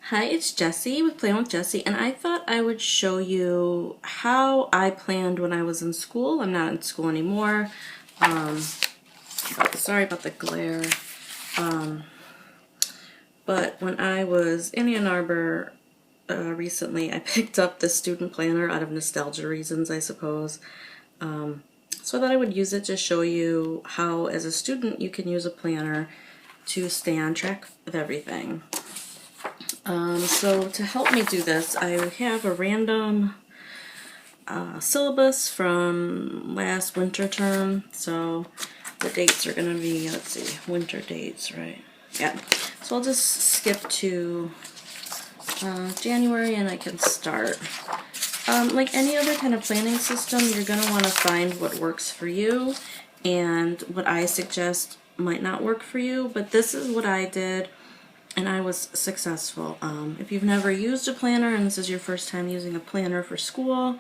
Hi, it's Jessy with Plan with Jessy, and I thought I would show you how I planned when I was in school. I'm not in school anymore. Sorry about the glare. But when I was in Ann Arbor recently, I picked up the student planner out of nostalgia reasons, I suppose. So I thought I would use it to show you how, as a student, you can use a planner to stay on track with everything. So to help me do this, I have a random syllabus from last winter term. So the dates are going to be, let's see, winter dates, right? Yeah. So I'll just skip to January and I can start. Like any other kind of planning system, you're going to want to find what works for you, and what I suggest might not work for you, but this is what I did. And I was successful. If you've never used a planner and this is your first time using a planner for school,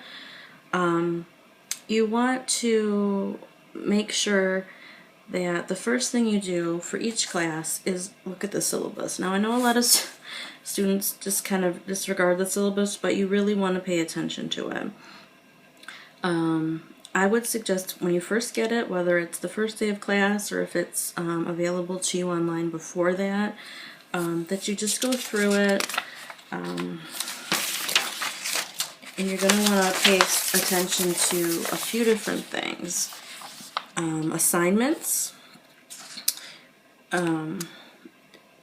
you want to make sure that the first thing you do for each class is look at the syllabus. Now I know a lot of students just kind of disregard the syllabus, but you really want to pay attention to it. I would suggest when you first get it, whether it's the first day of class or if it's available to you online before that, that you just go through it, and you're going to want to pay attention to a few different things. Assignments,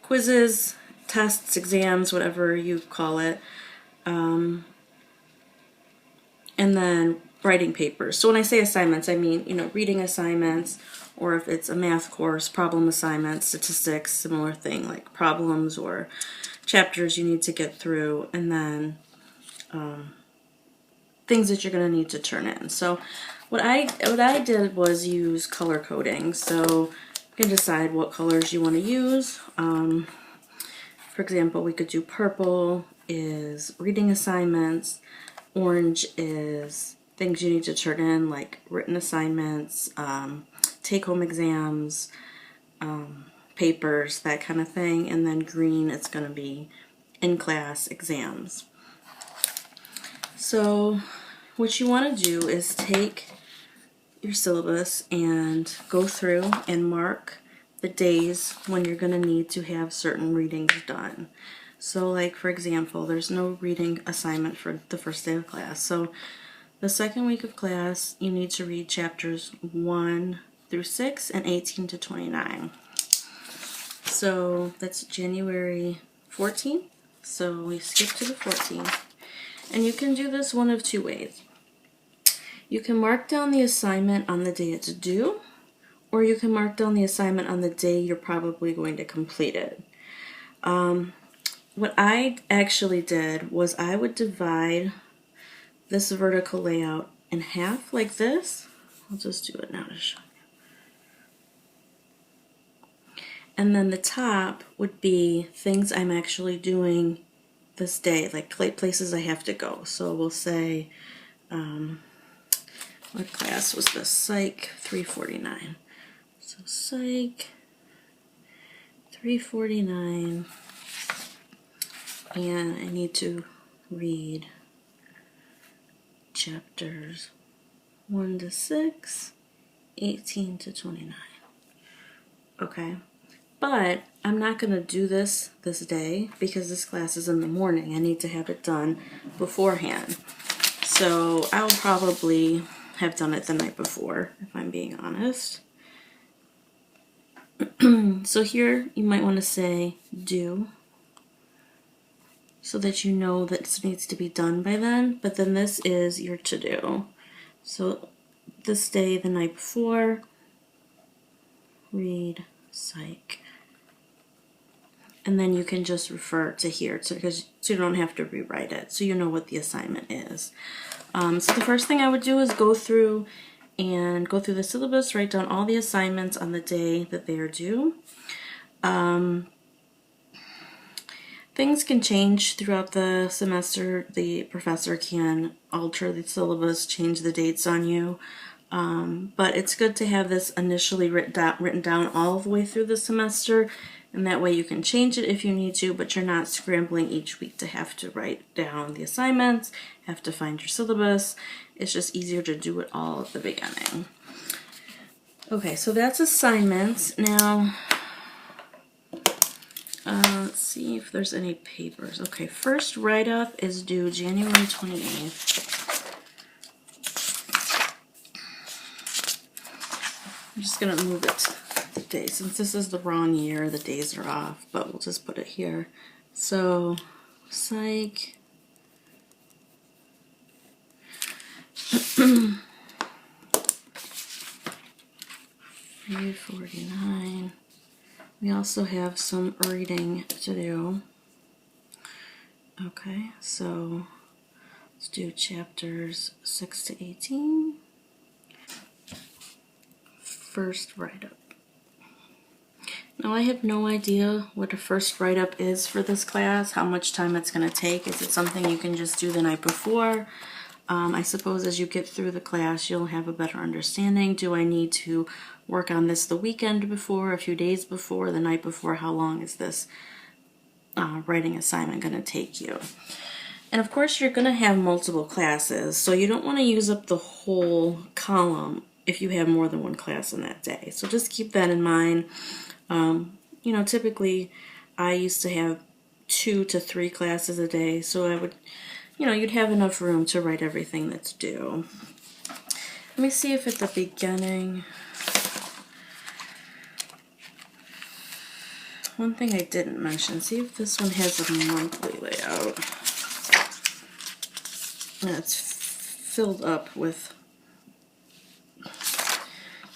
quizzes, tests, exams, whatever you call it, and then writing papers. So when I say assignments, I mean, reading assignments, or if it's a math course, problem assignments, statistics, similar thing, like problems or chapters you need to get through, and then things that you're going to need to turn in. So what I did was use color coding. So you can decide what colors you want to use. For example, we could do purple is reading assignments, orange is things you need to turn in, like written assignments, take-home exams, papers, that kind of thing, and then green is going to be in-class exams. So what you want to do is take your syllabus and go through and mark the days when you're going to need to have certain readings done. So like, for example, there's no reading assignment for the first day of class. So the second week of class, you need to read chapters 1 through 6 and 18 to 29. So that's January 14th. So we skip to the 14th. And you can do this one of two ways. You can mark down the assignment on the day it's due, or you can mark down the assignment on the day you're probably going to complete it. What I actually did was I would divide this vertical layout in half like this. I'll just do it now to show you. And then the top would be things I'm actually doing this day, like places I have to go. So we'll say, what class was this? Psych 349. So Psych 349, and I need to read chapters 1 to 6, 18 to 29. Okay, but I'm not going to do this day because this class is in the morning. I need to have it done beforehand. So I'll probably have done it the night before, if I'm being honest. So here you might want to say due, so that you know that this needs to be done by then, but then this is your to-do. So this day, the night before, read psych. And then you can just refer to here, so you don't have to rewrite it, so you know what the assignment is. So the first thing I would do is go through the syllabus, write down all the assignments on the day that they are due. Things can change throughout the semester. The professor can alter the syllabus, change the dates on you. But it's good to have this initially written down all the way through the semester, And that way you can change it if you need to, but you're not scrambling each week to have to write down the assignments, have to find your syllabus. It's just easier to do it all at the beginning. Okay, so that's assignments. Now, let's see if there's any papers. Okay, first write-up is due January 28th. I'm just going to move it to the day. Since this is the wrong year, the days are off, but we'll just put it here. So, psych. $349. We also have some reading to do. Okay, so let's do chapters 6 to 18. First write-up. Now I have no idea what a first write-up is for this class, how much time it's going to take. Is it something you can just do the night before? I suppose as you get through the class, you'll have a better understanding. Do I need to work on this the weekend before, a few days before, the night before? How long is this writing assignment going to take you? And of course, you're going to have multiple classes, so you don't want to use up the whole column if you have more than one class in that day. So just keep that in mind. You know, typically I used to have 2 to 3 classes a day, so I would, you know, you'd have enough room to write everything that's due. Let me see if at the beginning, one thing I didn't mention, see if this one has a monthly layout. And it's filled up with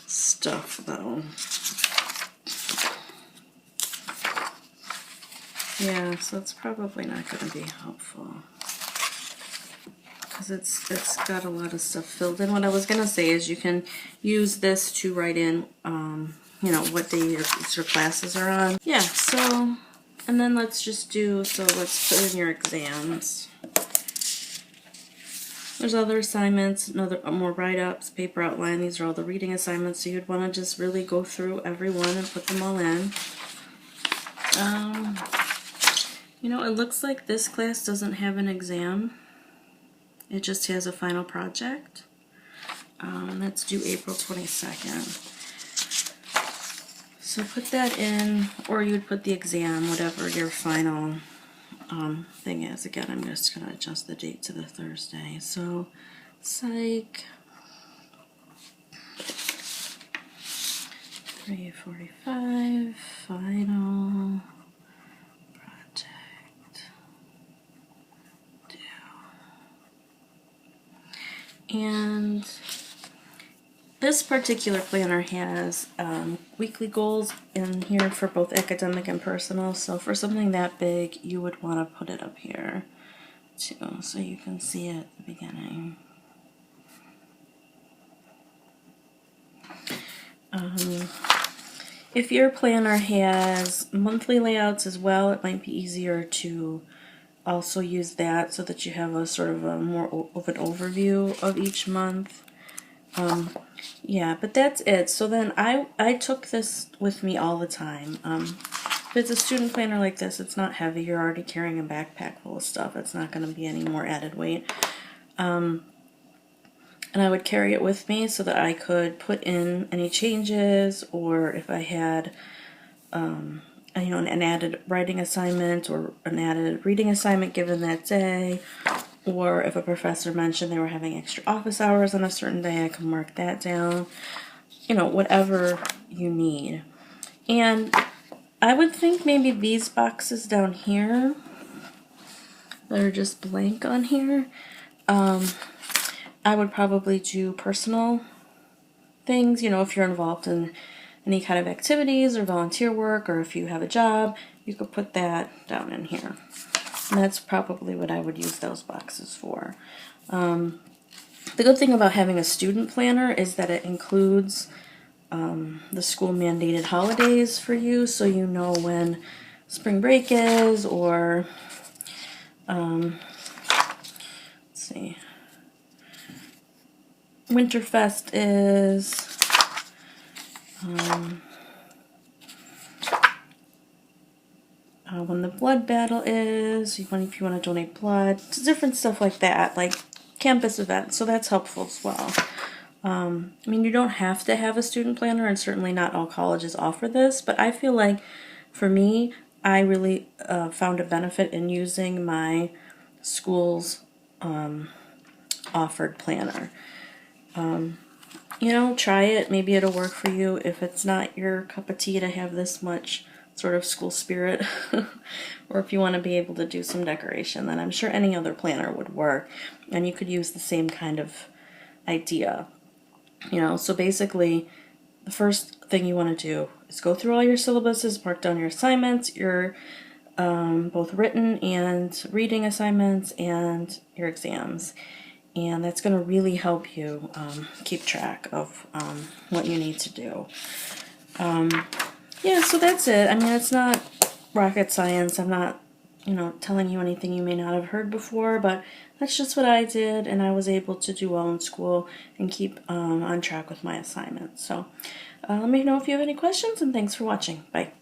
stuff though. Yeah, so it's probably not going to be helpful because it's got a lot of stuff filled in. What I was going to say is you can use this to write in, you know, what day your classes are on. Yeah, so, and then let's just do, so let's put in your exams. There's other assignments, more write-ups, paper outline. These are all the reading assignments, so you'd want to just really go through every one and put them all in. You know, it looks like this class doesn't have an exam. It just has a final project. That's due April 22nd. So put that in, or you'd put the exam, whatever your final thing is. Again, I'm just going to adjust the date to the Thursday. So, psych, 3:45, final project due. And this particular planner has weekly goals in here for both academic and personal. So for something that big, you would want to put it up here too, so you can see it at the beginning. If your planner has monthly layouts as well, it might be easier to also use that so that you have a sort of a more of an overview of each month. Yeah, but that's it. So then I took this with me all the time. If it's a student planner like this, it's not heavy. You're already carrying a backpack full of stuff. It's not going to be any more added weight. And I would carry it with me so that I could put in any changes, or if I had you know, an added writing assignment or an added reading assignment given that day, or if a professor mentioned they were having extra office hours on a certain day, I can mark that down. You know, whatever you need. And I would think maybe these boxes down here that are just blank on here, I would probably do personal things. You know, if you're involved in any kind of activities or volunteer work, or if you have a job, you could put that down in here. And that's probably what I would use those boxes for. The good thing about having a student planner is that it includes the school mandated holidays for you, so you know when spring break is, or let's see, Winterfest is, when the blood battle is, if you want to donate blood, different stuff like that, like campus events, so that's helpful as well. I mean, you don't have to have a student planner, and certainly not all colleges offer this, but I feel like for me, I really found a benefit in using my school's offered planner. You know, try it. Maybe it'll work for you. If it's not your cup of tea to have this much sort of school spirit, or if you want to be able to do some decoration, then I'm sure any other planner would work, and you could use the same kind of idea. You know, so basically, the first thing you want to do is go through all your syllabuses, mark down your assignments, your both written and reading assignments, and your exams. And that's going to really help you keep track of what you need to do. Yeah, so that's it. I mean, it's not rocket science. I'm not, telling you anything you may not have heard before, but that's just what I did, and I was able to do well in school and keep on track with my assignments. So let me know if you have any questions, and thanks for watching. Bye.